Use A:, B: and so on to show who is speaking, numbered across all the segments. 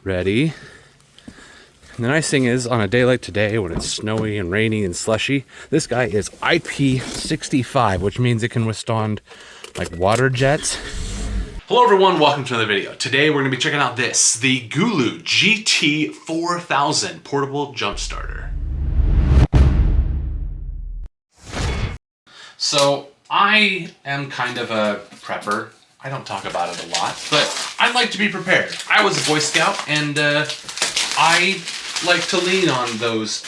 A: Ready? And the nice thing is, on a day like today, when it's snowy and rainy and slushy, this guy is IP65, which means it can withstand like water jets. Hello everyone, welcome to another video. Today we're going to be checking out this, the GOOLOO GT4000 portable jump starter. So I am kind of a prepper. I don't talk about it a lot, but I like to be prepared. I was a Boy Scout, and I like to lean on those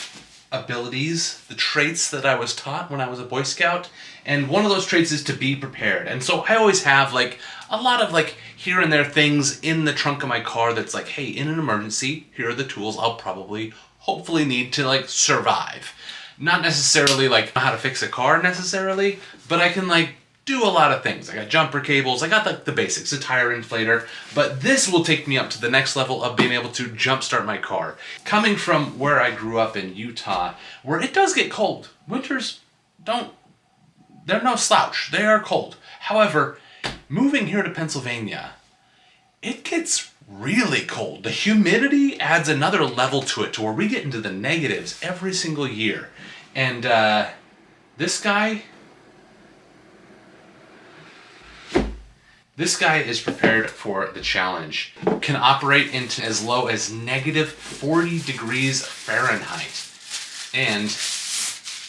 A: abilities, the traits that I was taught when I was a Boy Scout, and one of those traits is to be prepared. And so I always have like a lot of like here and there things in the trunk of my car that's like, hey, in an emergency, here are the tools I'll probably, hopefully need to like survive. Not necessarily like how to fix a car necessarily, but I can like do a lot of things. I got jumper cables, I got like the basics, a tire inflator, but this will take me up to the next level of being able to jumpstart my car. Coming from where I grew up in Utah, where it does get cold. Winters they're no slouch, they are cold. However, moving here to Pennsylvania, it gets really cold. The humidity adds another level to it to where we get into the negatives every single year. And this guy is prepared for the challenge. Can operate into as low as negative 40 degrees Fahrenheit. And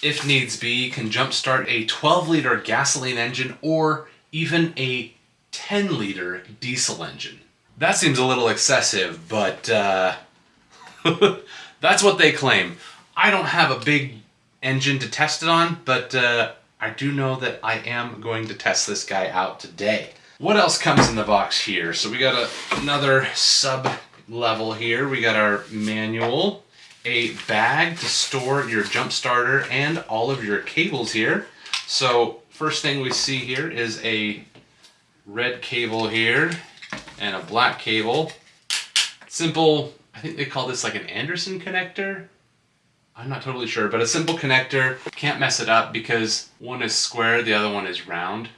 A: if needs be, can jumpstart a 12-liter gasoline engine or even a 10-liter diesel engine. That seems a little excessive, but that's what they claim. I don't have a big engine to test it on, but I do know that I am going to test this guy out today. What else comes in the box here? So we got another sub-level here. We got our manual, a bag to store your jump starter and all of your cables here. So first thing we see here is a red cable here and a black cable. Simple, I think they call this like an Anderson connector. I'm not totally sure, but a simple connector. Can't mess it up because one is square, the other one is round.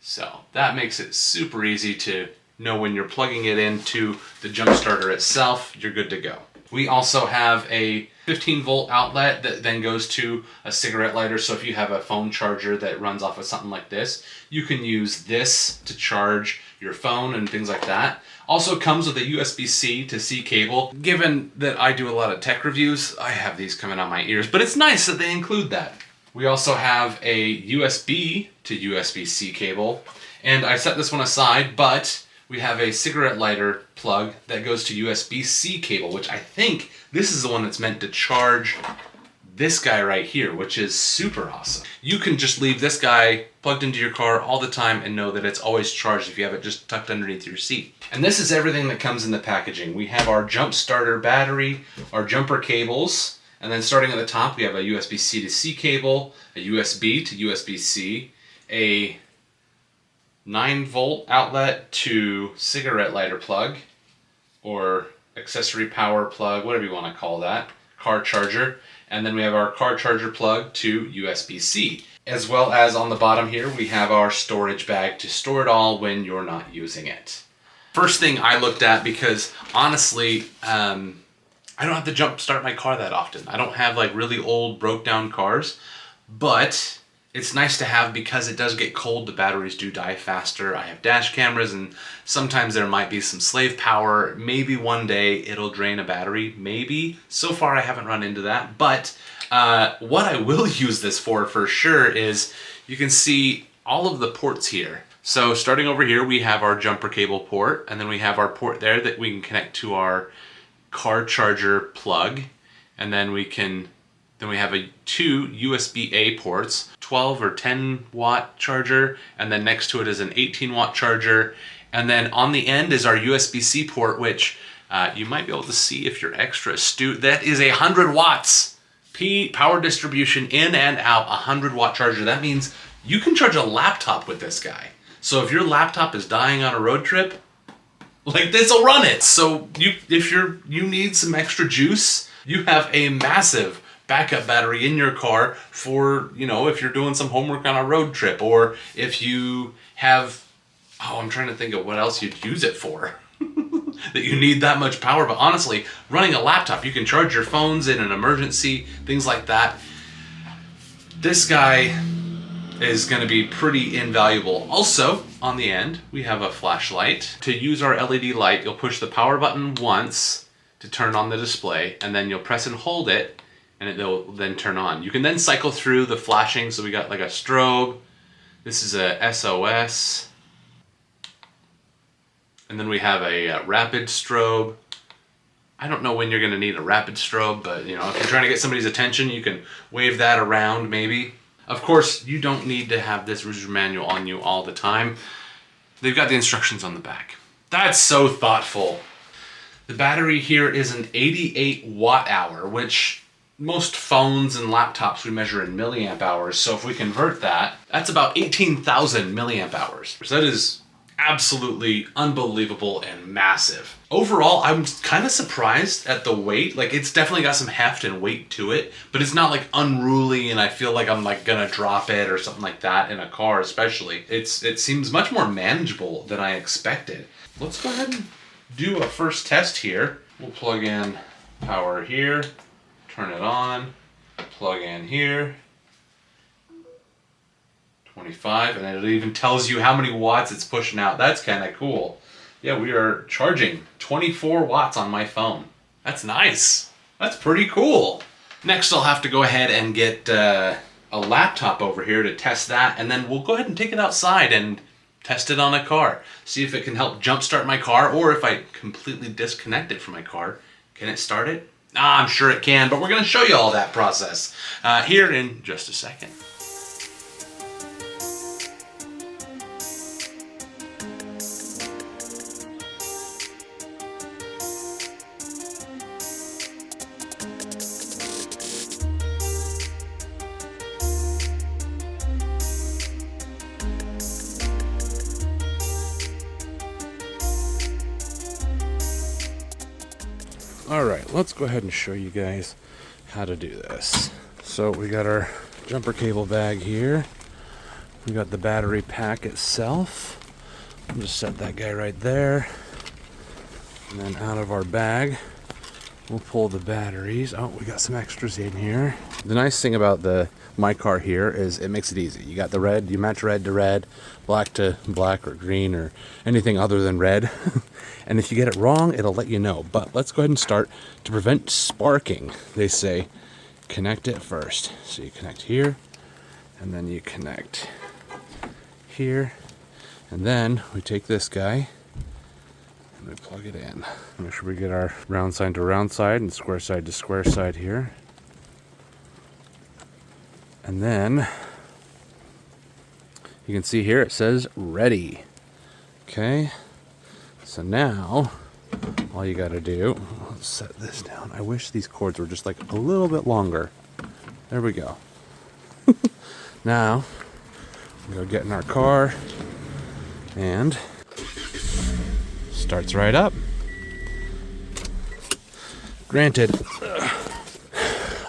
A: So that makes it super easy to know when you're plugging it into the jump starter itself, you're good to go. We also have a 15-volt outlet that then goes to a cigarette lighter. So if you have a phone charger that runs off of something like this, you can use this to charge your phone and things like that. Also comes with a USB-C to C cable. Given that I do a lot of tech reviews, I have these coming out my ears, but it's nice that they include that. We also have a USB to USB-C cable, and I set this one aside, but we have a cigarette lighter plug that goes to USB-C cable, which I think this is the one that's meant to charge this guy right here, which is super awesome. You can just leave this guy plugged into your car all the time and know that it's always charged if you have it just tucked underneath your seat. And this is everything that comes in the packaging. We have our jump starter battery, our jumper cables, and then starting at the top, we have a USB-C to C cable, a USB to USB-C, a 9-volt outlet to cigarette lighter plug, or accessory power plug, whatever you want to call that, car charger, and then we have our car charger plug to USB-C. As well as on the bottom here, we have our storage bag to store it all when you're not using it. First thing I looked at, because honestly, I don't have to jump start my car that often. I don't have like really old broke down cars, but it's nice to have because it does get cold. The batteries do die faster. I have dash cameras and sometimes there might be some slave power. Maybe one day it'll drain a battery, maybe. So far I haven't run into that, but what I will use this for sure is you can see all of the ports here. So starting over here, we have our jumper cable port, and then we have our port there that we can connect to our car charger plug, and then we have two USB-A ports, 12 or 10 watt charger, and then next to it is an 18 watt charger, and then on the end is our USB-C port, which you might be able to see if you're extra astute. That is 100 watts. Power distribution in and out, 100 watt charger. That means you can charge a laptop with this guy. So if your laptop is dying on a road trip, like this will run it. So if you need some extra juice, you have a massive backup battery in your car for, if you're doing some homework on a road trip, or if you have, I'm trying to think of what else you'd use it for. that you need that much power, but honestly, running a laptop, you can charge your phones in an emergency, things like that. This guy is going to be pretty invaluable. Also, on the end, we have a flashlight. To use our LED light, you'll push the power button once to turn on the display, and then you'll press and hold it, and it will then turn on. You can then cycle through the flashing, so we got like a strobe, this is a SOS, and then we have a rapid strobe. I don't know when you're going to need a rapid strobe, but you know, if you're trying to get somebody's attention, you can wave that around maybe. Of course, you don't need to have this user manual on you all the time. They've got the instructions on the back. That's so thoughtful. The battery here is an 88 watt hour, which most phones and laptops we measure in milliamp hours. So if we convert that, that's about 18,000 milliamp hours. So that is absolutely unbelievable and massive. Overall, I'm kind of surprised at the weight. Like, it's definitely got some heft and weight to it, but it's not like unruly and I feel like I'm like gonna drop it or something like that in a car especially. It seems much more manageable than I expected. Let's go ahead and do a first test here. We'll plug in power here, turn it on, plug in here. 25, and it even tells you how many watts it's pushing out. That's kind of cool. Yeah, we are charging 24 watts on my phone. That's nice. That's pretty cool. Next, I'll have to go ahead and get a laptop over here to test that, and then we'll go ahead and take it outside and test it on a car. See if it can help jumpstart my car, or if I completely disconnect it from my car, can it start it? I'm sure it can, but we're going to show you all that process here in just a second. Alright, let's go ahead and show you guys how to do this. So we got our jumper cable bag here. We got the battery pack itself. I'll just set that guy right there. And then out of our bag, we'll pull the batteries. Oh, we got some extras in here. The nice thing about my car here is it makes it easy. You got the red, you match red to red, black to black, or green, or anything other than red. And if you get it wrong, it'll let you know. But let's go ahead and start. To prevent sparking, they say connect it first. So you connect here, and then you connect here, and then we take this guy and we plug it in. Make sure we get our round side to round side and square side to square side here. And then you can see here it says ready. Okay, so now all you got to do, let's set this down. I wish these cords were just like a little bit longer. There we go. Now we go get in our car, and starts right up. Granted,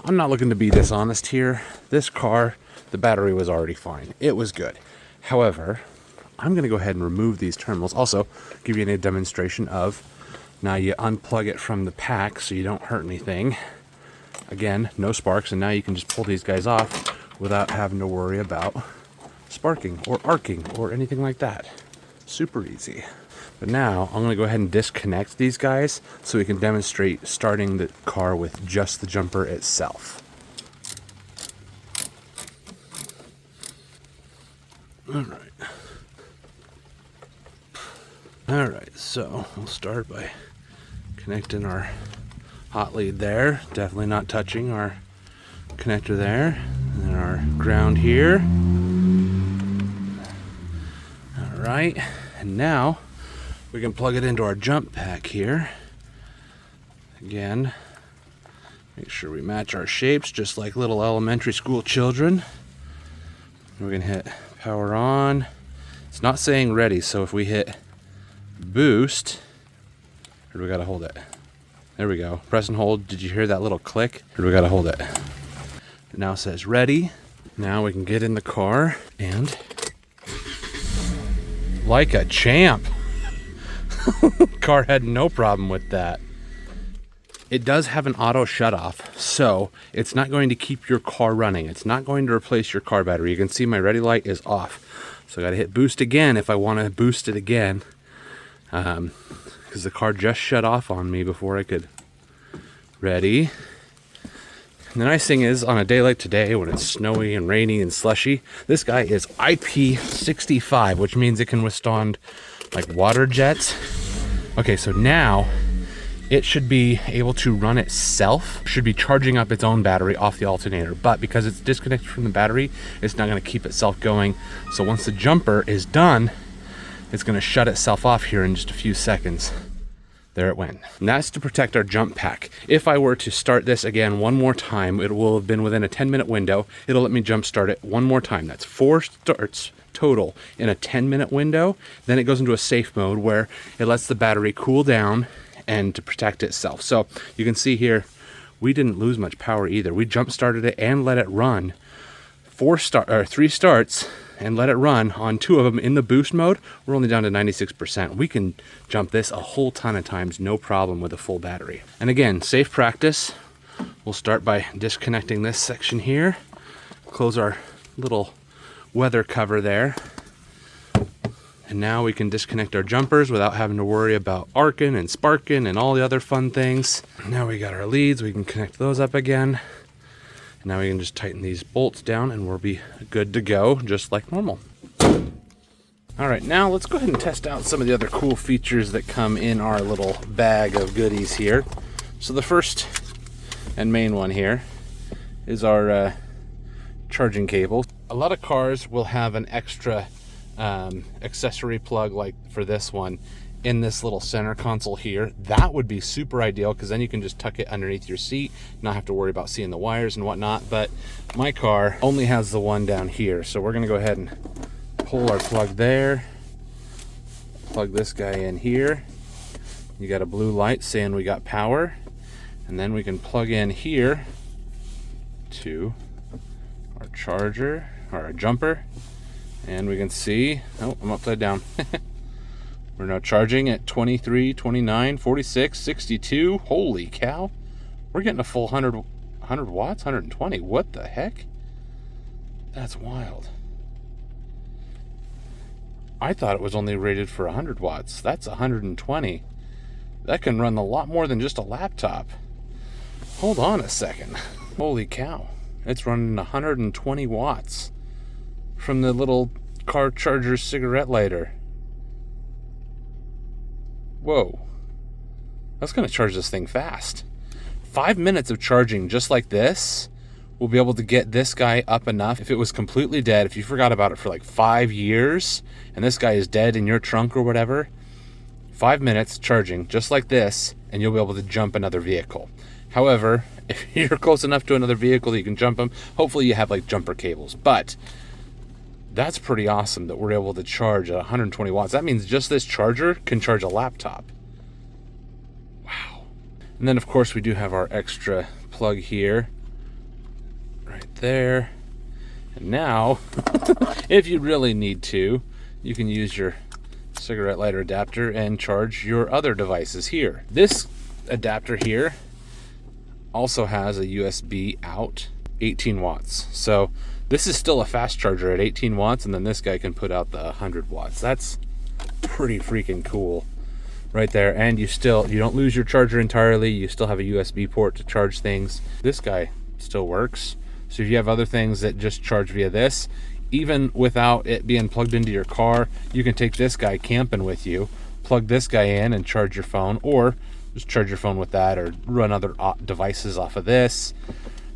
A: I'm not looking to be dishonest here. This car, the battery was already fine. It was good. However, I'm going to go ahead and remove these terminals. Also, give you a demonstration of, now you unplug it from the pack so you don't hurt anything. Again, no sparks, and now you can just pull these guys off without having to worry about sparking or arcing or anything like that. Super easy. But now I'm going to go ahead and disconnect these guys so we can demonstrate starting the car with just the jumper itself. Alright, so we'll start by connecting our hot lead there. Definitely not touching our connector there. And then our ground here. Alright, and now we can plug it into our jump pack here. Again, make sure we match our shapes just like little elementary school children. We're going to hit power on. It's not saying ready, so if we hit boost, or do we got to hold it? There we go. Press and hold. Did you hear that little click? Or do we got to hold it? It now says ready. Now we can get in the car and like a champ. Car had no problem with that. It does have an auto shut off, so it's not going to keep your car running. It's not going to replace your car battery. You can see my ready light is off. So I gotta hit boost again if I wanna boost it again. Because the car just shut off on me before I could. Ready. And the nice thing is, on a day like today, when it's snowy and rainy and slushy, this guy is IP65, which means it can withstand like water jets. Okay, so now it should be able to run itself, should be charging up its own battery off the alternator, but because it's disconnected from the battery, it's not gonna keep itself going. So once the jumper is done, it's gonna shut itself off here in just a few seconds. There it went. And that's to protect our jump pack. If I were to start this again one more time, it will have been within a 10-minute window. It'll let me jump start it one more time. That's 4 starts total in a 10-minute window. Then it goes into a safe mode where it lets the battery cool down and to protect itself. So you can see here, we didn't lose much power either. We jump started it and let it run 3 starts and let it run on 2 of them in the boost mode. We're only down to 96%. We can jump this a whole ton of times, no problem with a full battery. And again, safe practice. We'll start by disconnecting this section here. Close our little weather cover there. And now we can disconnect our jumpers without having to worry about arcing and sparking and all the other fun things. Now we got our leads, we can connect those up again. Now we can just tighten these bolts down and we'll be good to go, just like normal. All right, now let's go ahead and test out some of the other cool features that come in our little bag of goodies here. So the first and main one here is our charging cable. A lot of cars will have an extra accessory plug like for this one in this little center console here. That would be super ideal because then you can just tuck it underneath your seat, not have to worry about seeing the wires and whatnot. But my car only has the one down here, so we're gonna go ahead and pull our plug there, plug this guy in here. You got a blue light saying we got power, and then we can plug in here to our charger or our jumper, and we can see, oh, I'm upside down. We're now charging at 23, 29, 46, 62. Holy cow. We're getting a full 100 watts, 120. What the heck? That's wild. I thought it was only rated for 100 watts. That's 120. That can run a lot more than just a laptop. Hold on a second. Holy cow. It's running 120 watts from the little car charger cigarette lighter. Whoa, that's gonna charge this thing fast. 5 minutes of charging just like this will be able to get this guy up enough. If it was completely dead, if you forgot about it for like 5 years and this guy is dead in your trunk or whatever, 5 minutes charging just like this and you'll be able to jump another vehicle. However, if you're close enough to another vehicle that you can jump them, hopefully you have like jumper cables. But that's pretty awesome that we're able to charge at 120 watts. That means just this charger can charge a laptop. Wow. And then of course we do have our extra plug here, right there. And now, if you really need to, you can use your cigarette lighter adapter and charge your other devices here. This adapter here also has a USB out, 18 watts. So this is still a fast charger at 18 watts, and then this guy can put out the 100 watts. That's pretty freaking cool right there. And you don't lose your charger entirely. You still have a USB port to charge things. This guy still works. So if you have other things that just charge via this, even without it being plugged into your car, you can take this guy camping with you, plug this guy in and charge your phone, or just charge your phone with that, or run other devices off of this.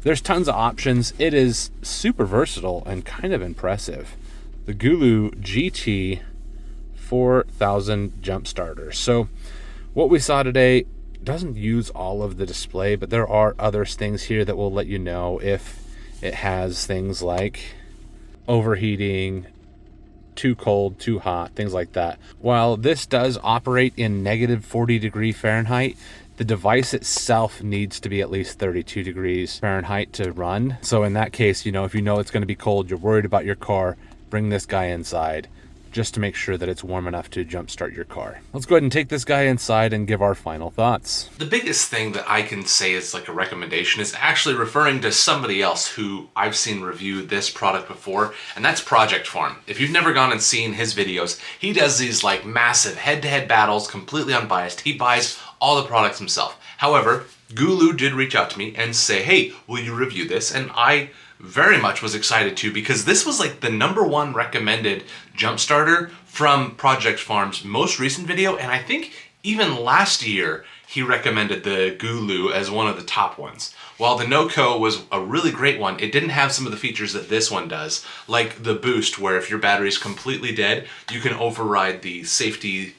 A: There's tons of options. It is super versatile and kind of impressive. The GOOLOO GT4000 jump starter. So what we saw today doesn't use all of the display, but there are other things here that will let you know if it has things like overheating, too cold, too hot, things like that. While this does operate in negative 40 degree Fahrenheit, the device itself needs to be at least 32 degrees Fahrenheit to run. So in that case, if you know it's going to be cold, you're worried about your car, bring this guy inside, just to make sure that it's warm enough to jumpstart your car. Let's go ahead and take this guy inside and give our final thoughts. The biggest thing that I can say is like a recommendation is actually referring to somebody else who I've seen review this product before, and that's Project Farm. If you've never gone and seen his videos, he does these like massive head-to-head battles, completely unbiased. He buys all the products himself. However, GOOLOO did reach out to me and say, hey, will you review this? And I very much was excited to, because this was like the #1 recommended jump starter from Project Farm's most recent video, and I think even last year he recommended the GOOLOO as one of the top ones. While the NOCO was a really great one, it didn't have some of the features that this one does, like the boost, where if your battery is completely dead, you can override the safety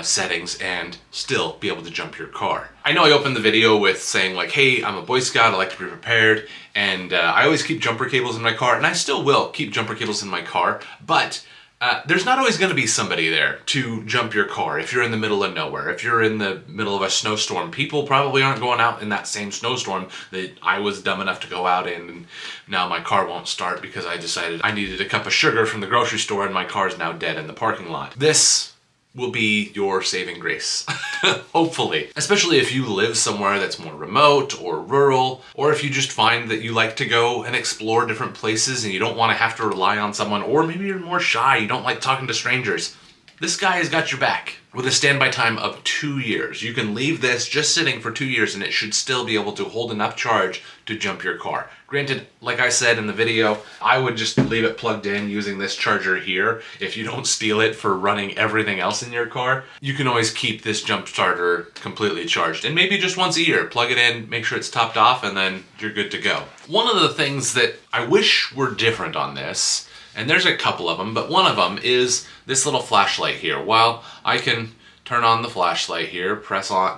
A: settings and still be able to jump your car. I know I opened the video with saying like, hey, I'm a Boy Scout, I like to be prepared, and I always keep jumper cables in my car, and I still will keep jumper cables in my car, but there's not always going to be somebody there to jump your car if you're in the middle of nowhere. If you're in the middle of a snowstorm, people probably aren't going out in that same snowstorm that I was dumb enough to go out in, and now my car won't start because I decided I needed a cup of sugar from the grocery store and my car is now dead in the parking lot. This will be your saving grace, hopefully. Especially if you live somewhere that's more remote or rural, or if you just find that you like to go and explore different places and you don't want to have to rely on someone, or maybe you're more shy, you don't like talking to strangers. This guy has got your back. With a standby time of 2 years, you can leave this just sitting for 2 years and it should still be able to hold enough charge to jump your car. Granted, like I said in the video, I would just leave it plugged in using this charger here. If you don't steal it for running everything else in your car, you can always keep this jump starter completely charged. And maybe just once a year, plug it in, make sure it's topped off, and then you're good to go. One of the things that I wish were different on this, and there's a couple of them, but one of them is this little flashlight here. While I can turn on the flashlight here,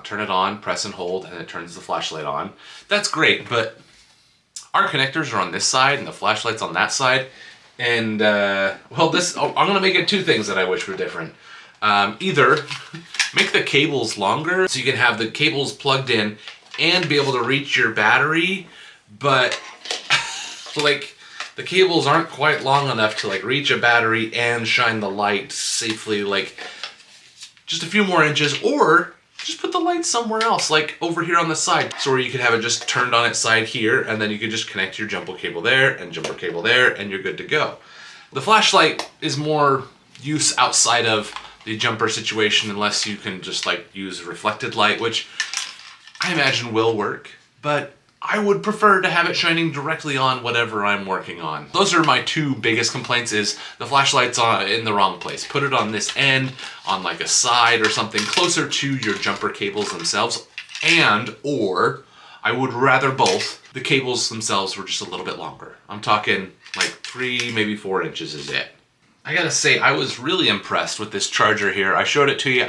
A: turn it on, press and hold, and it turns the flashlight on. That's great, but our connectors are on this side and the flashlight's on that side. And, well, I'm gonna make it two things that I wish were different. Either make the cables longer so you can have the cables plugged in and be able to reach your battery, but like, the cables aren't quite long enough to like reach a battery and shine the light safely, like just a few more inches, or just put the light somewhere else, like over here on the side, so where you could have it just turned on its side here, and then you could just connect your jumper cable there and jumper cable there, and you're good to go. The flashlight is more use outside of the jumper situation, unless you can just like use reflected light, which I imagine will work, but I would prefer to have it shining directly on whatever I'm working on. Those are my two biggest complaints, is the flashlight's in the wrong place. Put it on this end, on like a side or something closer to your jumper cables themselves, or I would rather both. The cables themselves were just a little bit longer. I'm talking like 3, maybe 4 inches is it. I gotta say, I was really impressed with this charger here. I showed it to you.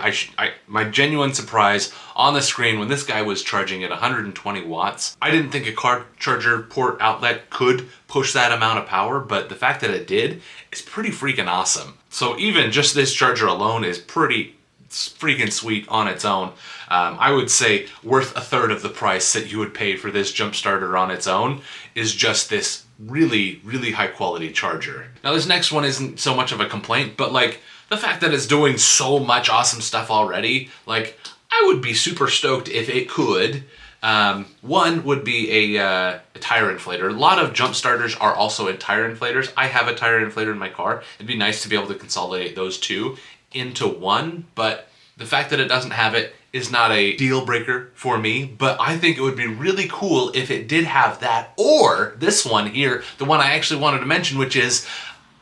A: My genuine surprise on the screen when this guy was charging at 120 watts. I didn't think a car charger port outlet could push that amount of power, but the fact that it did is pretty freaking awesome. So even just this charger alone is pretty freaking sweet on its own. I would say worth a third of the price that you would pay for this jump starter on its own is just this really, really high quality charger. Now this next one isn't so much of a complaint, but like the fact that it's doing so much awesome stuff already, like I would be super stoked if it could. One would be a tire inflator. A lot of jump starters are also tire inflators. I have a tire inflator in my car. It'd be nice to be able to consolidate those two into one, but the fact that it doesn't have it is not a deal breaker for me, but I think it would be really cool if it did have that, or this one here, the one I actually wanted to mention, which is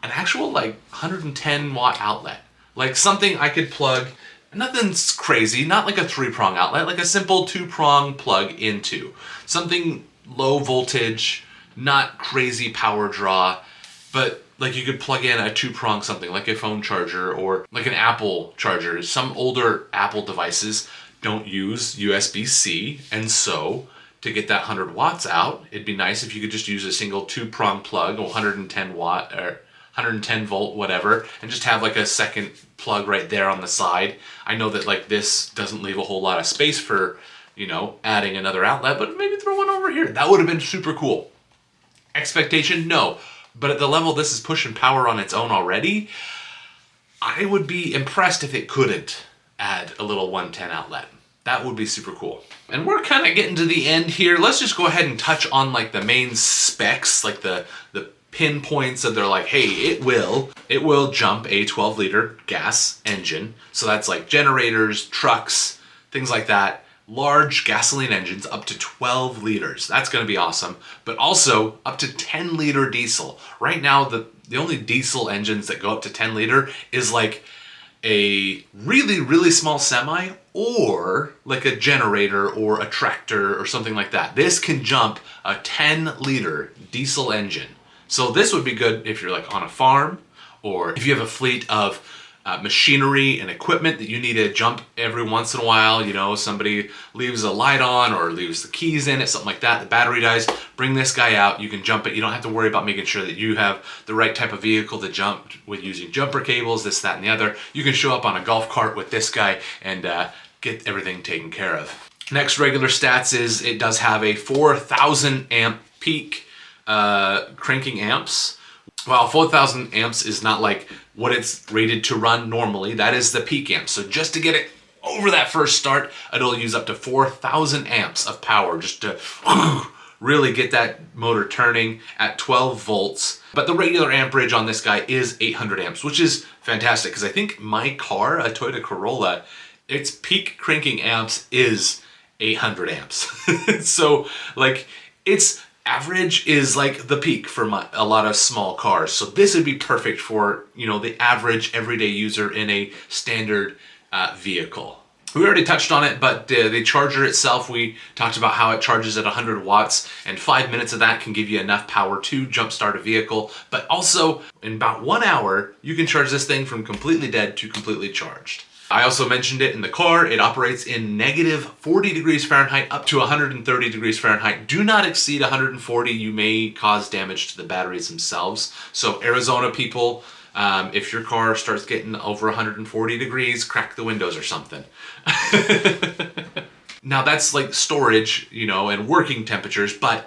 A: an actual like 110 watt outlet. Like something I could plug, nothing's crazy, not like a 3-prong outlet, like a simple 2-prong plug into. Something low voltage, not crazy power draw, but like you could plug in a 2-prong something like a phone charger or like an Apple charger. Some older Apple devices don't use USB-C, and so to get that 100 watts out, it'd be nice if you could just use a single 2-prong plug, 110 watt or 110 volt, whatever, and just have like a second plug right there on the side. I know that like this doesn't leave a whole lot of space for, you know, adding another outlet, but maybe throw one over here. That would have been super cool. Expectation? No. But at the level this is pushing power on its own already, I would be impressed if it couldn't add a little 110 outlet. That would be super cool. And we're kind of getting to the end here. Let's just go ahead and touch on like the main specs, like the pinpoints that they're like, hey, it will jump a 12-liter gas engine. So that's like generators, trucks, things like that. Large gasoline engines up to 12 liters. That's going to be awesome. But also up to 10-liter diesel. Right now, the only diesel engines that go up to 10 liter is like a really, really small semi or like a generator or a tractor or something like that. This can jump a 10-liter diesel engine. So this would be good if you're like on a farm or if you have a fleet of machinery and equipment that you need to jump every once in a while. You know, somebody leaves a light on or leaves the keys in it, something like that, the battery dies, bring this guy out, you can jump it. You don't have to worry about making sure that you have the right type of vehicle to jump with using jumper cables, this, that, and the other. You can show up on a golf cart with this guy and get everything taken care of. Next regular stats is it does have a 4,000 amp peak cranking amps. Well, 4,000 amps is not like what it's rated to run normally. That is the peak amp. So just to get it over that first start, it'll use up to 4,000 amps of power just to really get that motor turning at 12 volts. But the regular amperage on this guy is 800 amps, which is fantastic because I think my car, a Toyota Corolla, its peak cranking amps is 800 amps. So like its average is like the peak for a lot of small cars. So this would be perfect for, you know, the average everyday user in a standard vehicle. We already touched on it, but the charger itself, we talked about how it charges at 100 watts and 5 minutes of that can give you enough power to jumpstart a vehicle. But also in about 1 hour, you can charge this thing from completely dead to completely charged. I also mentioned it in the car. It operates in negative 40 degrees Fahrenheit up to 130 degrees Fahrenheit. Do not exceed 140. You may cause damage to the batteries themselves. So Arizona people, if your car starts getting over 140 degrees, crack the windows or something. Now that's like storage, you know, and working temperatures, but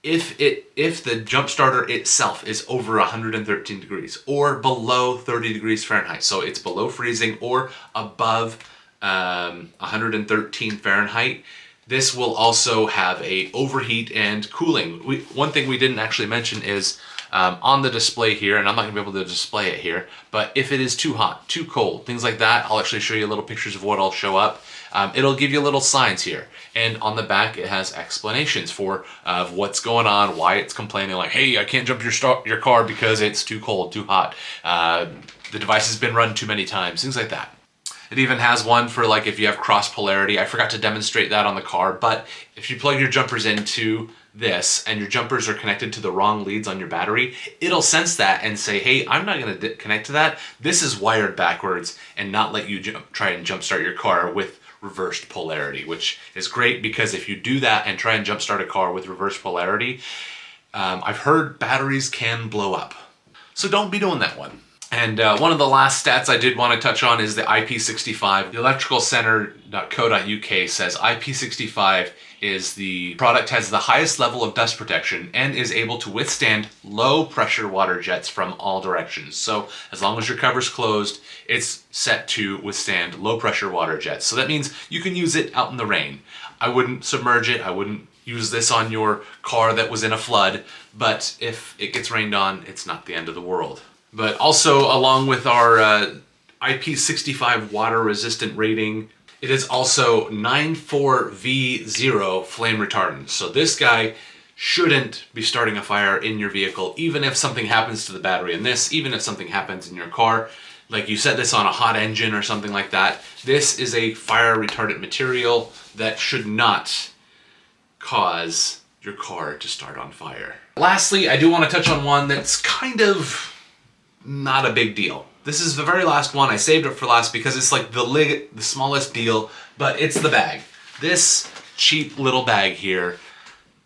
A: if the jump starter itself is over 113 degrees or below 30 degrees Fahrenheit, so it's below freezing or above 113 Fahrenheit, this will also have a overheat and cooling. One thing we didn't actually mention is on the display here, and I'm not gonna be able to display it here, but if it is too hot, too cold, things like that, I'll actually show you little pictures of what'll show up. It'll give you little signs here, and on the back it has explanations for what's going on, why it's complaining, like, hey, I can't jump your car because it's too cold, too hot, the device has been run too many times, things like that. It even has one for like if you have cross polarity. I forgot to demonstrate that on the car, but if you plug your jumpers into this and your jumpers are connected to the wrong leads on your battery, it'll sense that and say, hey, I'm not going to connect to that. This is wired backwards, and not let you try and jumpstart your car with reversed polarity, which is great because if you do that and try and jumpstart a car with reversed polarity, I've heard batteries can blow up. So don't be doing that one. And one of the last stats I did want to touch on is the IP65. The electricalcenter.co.uk says IP65 is the product has the highest level of dust protection and is able to withstand low pressure water jets from all directions. So as long as your cover's closed, it's set to withstand low pressure water jets. So that means you can use it out in the rain. I wouldn't submerge it. I wouldn't use this on your car that was in a flood, but if it gets rained on, it's not the end of the world. But also, along with our IP65 water resistant rating, it is also 94V0 flame retardant. So this guy shouldn't be starting a fire in your vehicle, even if something happens to the battery in this, even if something happens in your car. Like you set this on a hot engine or something like that, this is a fire retardant material that should not cause your car to start on fire. Lastly, I do want to touch on one that's kind of not a big deal. This is the very last one. I saved it for last because it's like the smallest deal, but it's the bag. This cheap little bag here,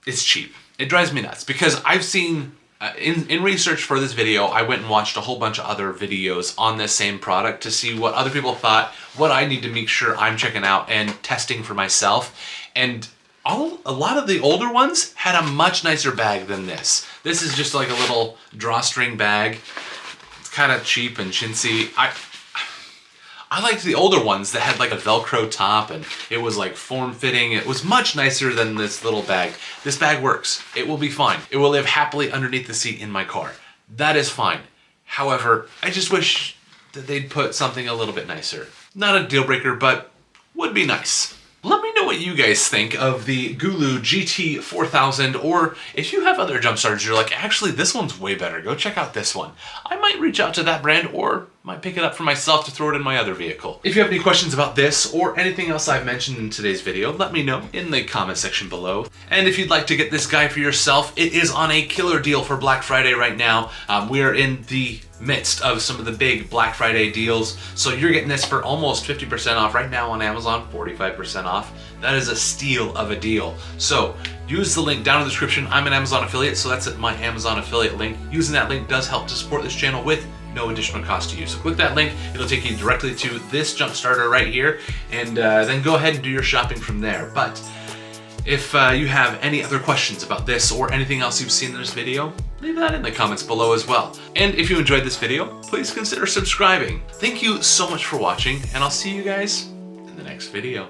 A: it's cheap. It drives me nuts because I've seen, in research for this video, I went and watched a whole bunch of other videos on this same product to see what other people thought, what I need to make sure I'm checking out and testing for myself. And a lot of the older ones had a much nicer bag than this. This is just like a little drawstring bag. kind of cheap and chintzy. I liked the older ones that had like a Velcro top and it was like form-fitting. It was much nicer than this little bag. This bag works. It will be fine. It will live happily underneath the seat in my car. That is fine. However, I just wish that they'd put something a little bit nicer. Not a deal breaker, but would be nice. Let me know what you guys think of the GOOLOO GT4000, or if you have other jump starters, you're like, actually, this one's way better. Go check out this one. I might reach out to that brand, or might pick it up for myself to throw it in my other vehicle. If you have any questions about this or anything else I've mentioned in today's video, let me know in the comment section below. And if you'd like to get this guy for yourself, it is on a killer deal for Black Friday right now. We are in the midst of some of the big Black Friday deals, so you're getting this for almost 50% off right now on Amazon, 45% off. That is a steal of a deal. So use the link down in the description. I'm an Amazon affiliate, so that's my Amazon affiliate link. Using that link does help to support this channel with no additional cost to you. So click that link, it'll take you directly to this jump starter right here, and then go ahead and do your shopping from there. But if you have any other questions about this or anything else you've seen in this video, leave that in the comments below as well. And if you enjoyed this video, please consider subscribing. Thank you so much for watching, and I'll see you guys in the next video.